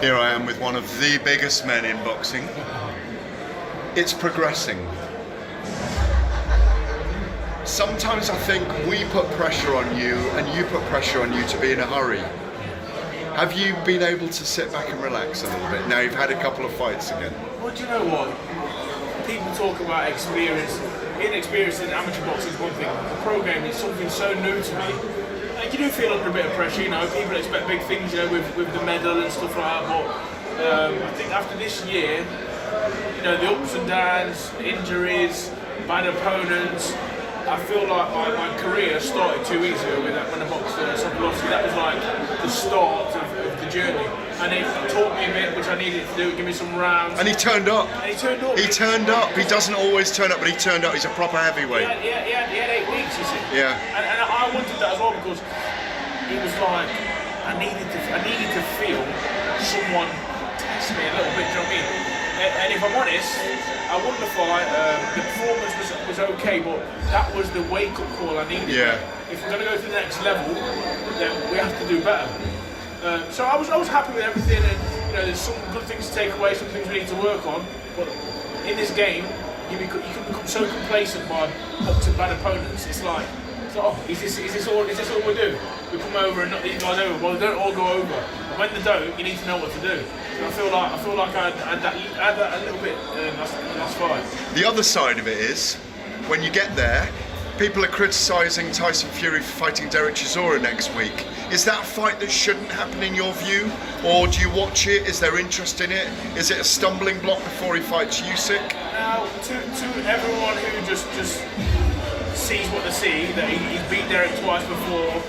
Here I am with one of the biggest men in boxing. It's progressing. Sometimes I think we put pressure on you and you put pressure on you to be in a hurry. Have you been able to sit back and relax a little bit now you've had a couple of fights again? Well, do you know what? People talk about experience. Inexperience in amateur boxing is one thing. The pro game is something so new to me. And you do feel under a bit of pressure, you know. People expect big things, you know, with the medal and stuff like that. But I think after this year, you know, the ups and downs, injuries, bad opponents, I feel like my career started 2 weeks ago when I boxed Sokolowski. That was like the start of the journey. And it taught me a bit, which I needed to do, give me some rounds. And he turned up. And he turned up. He turned up. He doesn't always turn up, but he turned up. He's a proper heavyweight. He had 8 weeks, you see. Yeah. And I wanted that as well because it was like I needed to feel someone test me a little bit. Do you know what I mean? And if I'm honest, I won the fight. The performance was okay, but that was the wake-up call I needed. Yeah. If we're going to go to the next level, then we have to do better. So I was happy with everything, and you know, there's some good things to take away, some things we need to work on. But in this game, you can become so complacent by up to bad opponents. It's like, oh, is this all we do? We come over and knock these guys over. Well, they don't all go over. And when they don't, you need to know what to do. So I feel like I had that a little bit last fight. The other side of it is, when you get there, people are criticising Tyson Fury for fighting Derek Chisora next week. Is that a fight that shouldn't happen in your view? Or do you watch it? Is there interest in it? Is it a stumbling block before he fights Usyk? Now, to everyone who just sees what they see, that he's beat Derek twice before,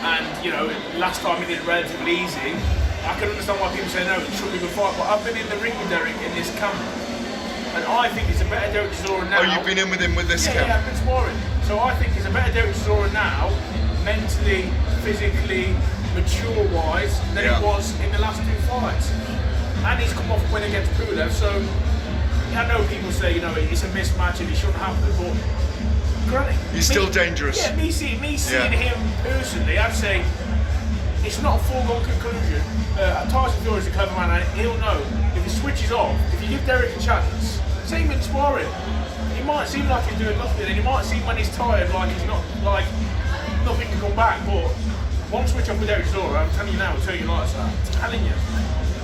and you know, last time he did it relatively easy, I can understand why people say no, it should be a good fight, but I've been in the ring with Derek in this camp, and I think it's a better Derek Chisora now. Oh, you've been in with him with this camp? Yeah, I've been sparring. So I think it's a better Derek Chisora now, mentally, physically, mature-wise, than he was in the last 2 fights. And he's come off a win against Pulev, so I know people say, you know, it's a mismatch and it shouldn't happen, but granted, he's still dangerous. Yeah, me seeing him personally, I'd say it's not a foregone conclusion. Tyson Fury is a clever man, and he'll know if he switches off, if you give Derek a chance, same in sparring. He might seem like he's doing nothing, and he might seem when he's tired like he's not, like nothing can come back. But one switch off with Derek Chisora, I'm telling you now, will turn your lights out. I'm telling you.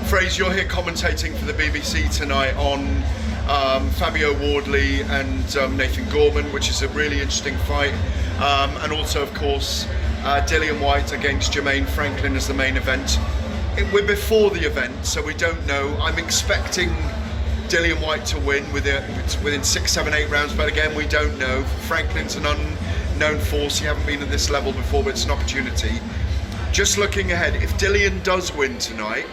Frazer, you're here commentating for the BBC tonight on Fabio Wardley and Nathan Gorman, which is a really interesting fight, and also, of course, Dillian Whyte against Jermaine Franklin as the main event. We're before the event, so we don't know. I'm expecting Dillian Whyte to win within 6, 7, 8 rounds, but again, we don't know. Franklin's an unknown force. He hasn't been at this level before, but it's an opportunity. Just looking ahead, if Dillian does win tonight,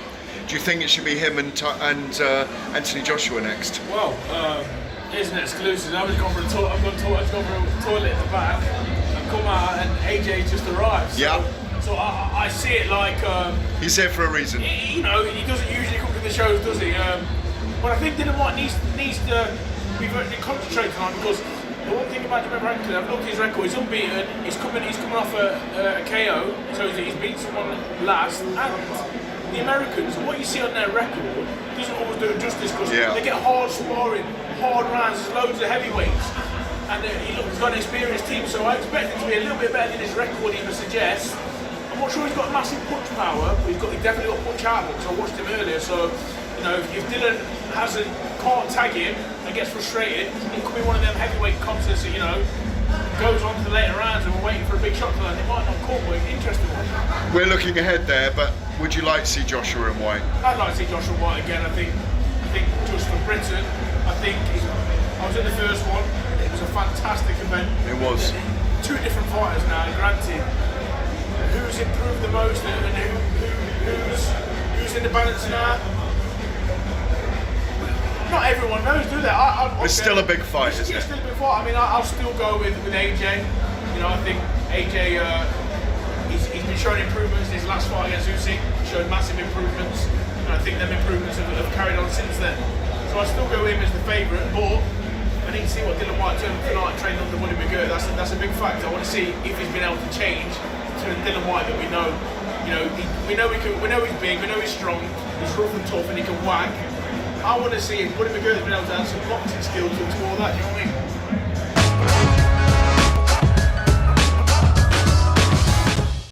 do you think it should be him and Anthony Joshua next? Well, here's an exclusive. I've gone for a toilet in the back. I've come out and AJ just arrived. So, yeah. So I see it like he's here for a reason. You know, he doesn't usually come to the shows, does he? But I think Dillian Whyte needs to be very concentrated on, because the one thing about Jermaine Franklin, I've looked at his record. He's unbeaten. He's coming off a KO, so he's beat someone last. And the Americans, what you see on their record doesn't always do it justice, because they get hard sparring, hard rounds, there's loads of heavyweights, and he's got an experienced team, so I expect him to be a little bit better than his record even suggests. I'm not sure he's got massive punch power, but he's definitely got punch out, because I watched him earlier, so you know, if Dillian can't tag him and gets frustrated, it could be one of them heavyweight contests that, you know, goes on to the later rounds and we're waiting for a big shot to land. It might not come, but it's an interesting one. We're looking ahead there, but would you like to see Joshua and Whyte? I'd like to see Joshua Whyte again. I think just for Britain, I was in the first one. It was a fantastic event. It was. 2 different fighters now, granted. Who's improved the most and who's in the balance now? Not everyone knows, do they? It's still a big fight, isn't it? It's still a big fight. I mean, I'll still go with AJ. You know, I think AJ, he's been showing improvements in his last fight against Usyk. Showed massive improvements, and I think them improvements have carried on since then. So I still go with him as the favourite, but I need to see what Dillian Whyte turned up tonight, trained under Woody McGirt. That's a big factor. I want to see if he's been able to change to to Dylan Whyte that we know. We know he's big, we know he's strong, he's rough and tough, and he can whack. I want to see him. Would it be good if he was able to have some boxing skills to all that? You know what I mean?